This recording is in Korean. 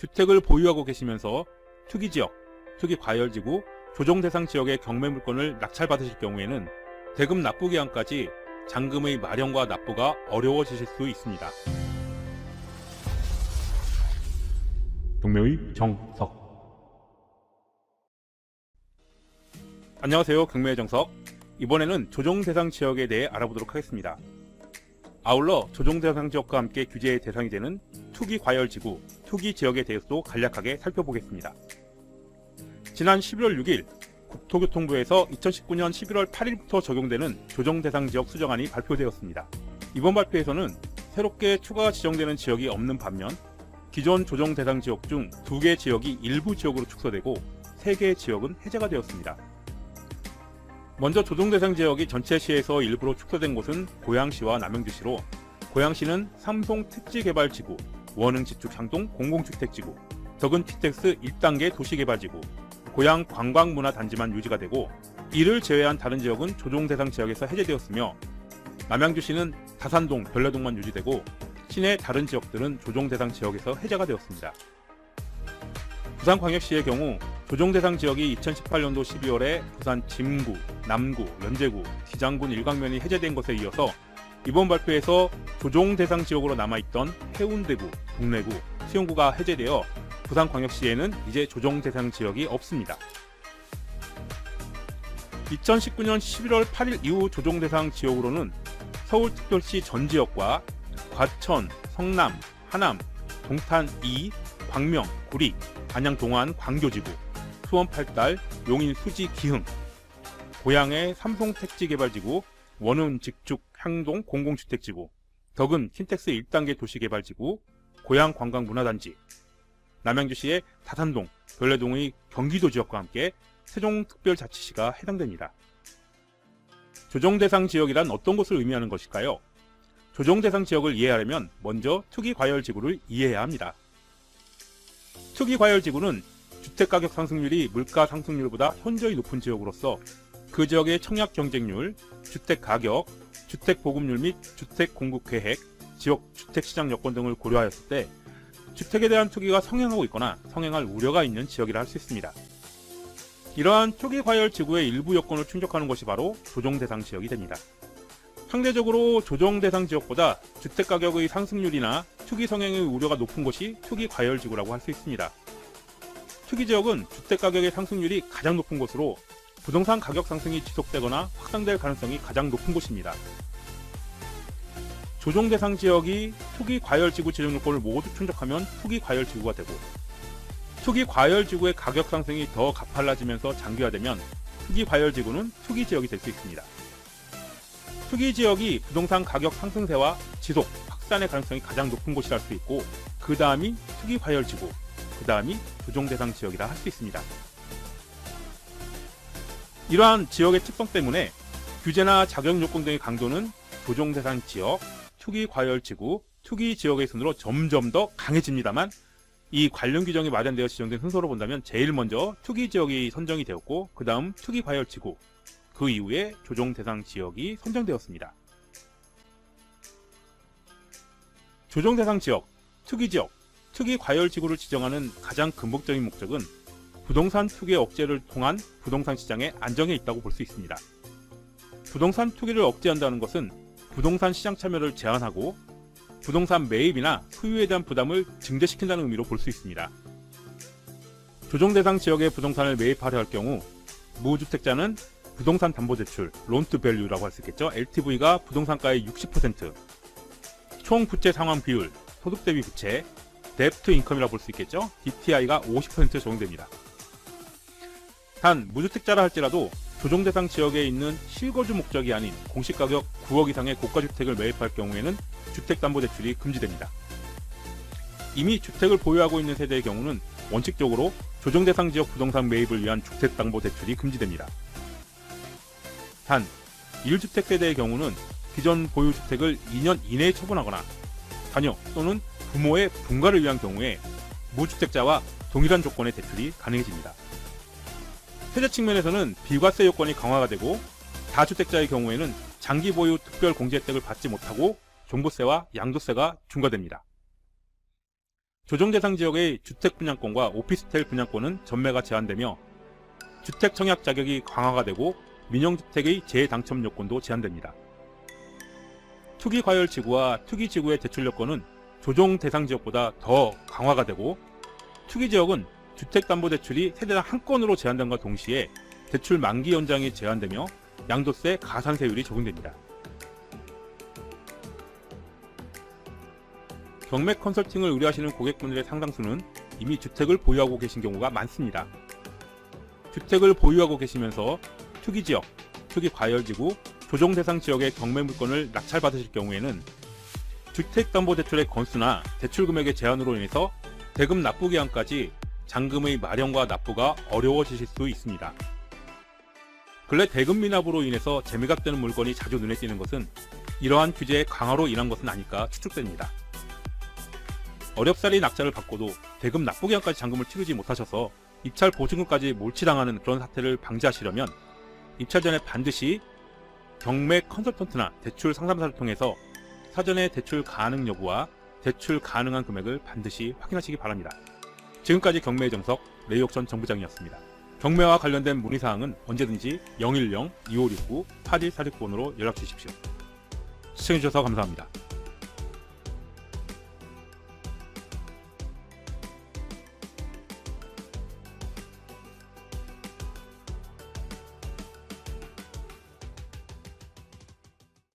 주택을 보유하고 계시면서 투기지역, 투기과열지구, 조정대상 지역의 경매물건을 낙찰받으실 경우에는 대금 납부 기한까지 잔금의 마련과 납부가 어려워지실 수 있습니다. 경매의 정석. 안녕하세요. 경매의 정석. 이번에는 조정대상 지역에 대해 알아보도록 하겠습니다. 아울러 조정대상 지역과 함께 규제의 대상이 되는 투기과열지구, 투기지역에 대해서도 간략하게 살펴보겠습니다. 지난 11월 6일 국토교통부에서 2019년 11월 8일부터 적용되는 조정대상 지역 수정안이 발표되었습니다. 이번 발표에서는 새롭게 추가 지정되는 지역이 없는 반면 기존 조정대상 지역 중 2개 지역이 일부 지역으로 축소되고 3개의 지역은 해제가 되었습니다. 먼저 조정대상 지역이 전체 시에서 일부로 축소된 곳은 고양시와 남양주시로, 고양시는 삼송특지개발지구, 원흥지축향동 공공주택지구, 덕은 TTX 1단계 도시개발지구, 고양 관광문화단지만 유지가 되고, 이를 제외한 다른 지역은 조정대상 지역에서 해제되었으며, 남양주시는 다산동, 별내동만 유지되고 시내 다른 지역들은 조정대상 지역에서 해제가 되었습니다. 부산광역시의 경우 조정대상 지역이 2018년도 12월에 부산 진구, 남구, 연제구, 기장군 일광면이 해제된 것에 이어서 이번 발표에서 조정대상 지역으로 남아있던 해운대구, 동래구, 수영구가 해제되어 부산광역시에는 이제 조정대상 지역이 없습니다. 2019년 11월 8일 이후 조정대상 지역으로는 서울특별시 전 지역과 과천, 성남, 하남, 동탄 2, 광명, 구리, 안양 동안 광교지구, 수원 8달, 용인 수지 기흥, 고양의 삼송택지개발지구, 원흥 직축 향동 공공주택지구, 덕은 킨텍스 1단계 도시개발지구, 고양 관광문화단지, 남양주시의 다산동, 별내동의 경기도 지역과 함께 세종특별자치시가 해당됩니다. 조정대상 지역이란 어떤 것을 의미하는 것일까요? 조정대상 지역을 이해하려면 먼저 투기과열지구를 이해해야 합니다. 투기과열지구는 주택가격 상승률이 물가 상승률보다 현저히 높은 지역으로서 그 지역의 청약 경쟁률, 주택가격, 주택보급률 및 주택공급계획, 지역 주택시장 여건 등을 고려하였을 때 주택에 대한 투기가 성행하고 있거나 성행할 우려가 있는 지역이라 할 수 있습니다. 이러한 투기과열지구의 일부 여건을 충족하는 것이 바로 조정대상 지역이 됩니다. 상대적으로 조정대상 지역보다 주택가격의 상승률이나 투기 성행의 우려가 높은 곳이 투기과열지구라고 할 수 있습니다. 투기지역은 주택가격의 상승률이 가장 높은 곳으로 부동산 가격 상승이 지속되거나 확산될 가능성이 가장 높은 곳입니다. 조정대상 지역이 투기과열지구 지정 요건을 모두 충족하면 투기과열지구가 되고, 투기과열지구의 가격 상승이 더 가팔라지면서 장기화되면 투기과열지구는 투기지역이 될 수 있습니다. 투기지역이 부동산 가격 상승세와 지속, 확산의 가능성이 가장 높은 곳이라 할 수 있고, 그 다음이 투기과열지구, 그 다음이 조정대상 지역이라 할 수 있습니다. 이러한 지역의 특성 때문에 규제나 자격요건 등의 강도는 조정대상 지역, 투기과열지구, 투기지역의 순으로 점점 더 강해집니다만, 이 관련 규정이 마련되어 지정된 순서로 본다면 제일 먼저 투기지역이 선정이 되었고, 그 다음 투기과열지구, 그 이후에 조정대상 지역이 선정되었습니다. 조정대상 지역, 투기지역, 투기과열지구를 지정하는 가장 근본적인 목적은 부동산 투기 억제를 통한 부동산 시장의 안정에 있다고 볼 수 있습니다. 부동산 투기를 억제한다는 것은 부동산 시장 참여를 제한하고 부동산 매입이나 소유에 대한 부담을 증대시킨다는 의미로 볼 수 있습니다. 조정대상 지역의 부동산을 매입하려 할 경우 무주택자는 부동산 담보대출, 론투밸류라고 할 수 있겠죠. LTV가 부동산가의 60%, 총 부채 상환 비율, 소득 대비 부채, 뎁트 인컴이라고 볼 수 있겠죠. DTI가 50% 적용됩니다. 단 무주택자라 할지라도 조정대상 지역에 있는 실거주 목적이 아닌 공시가격 9억 이상의 고가주택을 매입할 경우에는 주택담보대출이 금지됩니다. 이미 주택을 보유하고 있는 세대의 경우는 원칙적으로 조정대상 지역 부동산 매입을 위한 주택담보대출이 금지됩니다. 단 1주택 세대의 경우는 기존 보유주택을 2년 이내에 처분하거나 자녀 또는 부모의 분가를 위한 경우에 무주택자와 동일한 조건의 대출이 가능해집니다. 세제 측면에서는 비과세 요건이 강화가 되고 다주택자의 경우에는 장기 보유 특별 공제 혜택을 받지 못하고 종부세와 양도세가 중과됩니다. 조정 대상 지역의 주택 분양권과 오피스텔 분양권은 전매가 제한되며 주택 청약 자격이 강화가 되고 민영주택의 재당첨 요건도 제한됩니다. 투기 과열 지구와 투기 지구의 대출 요건은 조정 대상 지역보다 더 강화가 되고, 투기 지역은 주택담보대출이 세대당 한 건으로 제한됨과 동시에 대출 만기 연장이 제한되며 양도세 가산세율이 적용됩니다. 경매 컨설팅을 의뢰하시는 고객분들의 상당수는 이미 주택을 보유하고 계신 경우가 많습니다. 주택을 보유하고 계시면서 투기지역, 투기과열지구, 조정대상 지역의 경매 물건을 낙찰받으실 경우에는 주택담보대출의 건수나 대출금액의 제한으로 인해서 대금 납부 기한까지 잔금의 마련과 납부가 어려워지실 수 있습니다. 근래 대금 미납으로 인해서 재매각되는 물건이 자주 눈에 띄는 것은 이러한 규제의 강화로 인한 것은 아닐까 추측됩니다. 어렵사리 낙찰을 받고도 대금 납부 기한까지 잔금을 치르지 못하셔서 입찰 보증금까지 몰치당하는 그런 사태를 방지하시려면 입찰 전에 반드시 경매 컨설턴트나 대출 상담사를 통해서 사전에 대출 가능 여부와 대출 가능한 금액을 반드시 확인하시기 바랍니다. 지금까지 경매의 정석 레이옥션 정부장이었습니다. 경매와 관련된 문의사항은 언제든지 010-2569-8146번으로 연락 주십시오. 시청해주셔서 감사합니다.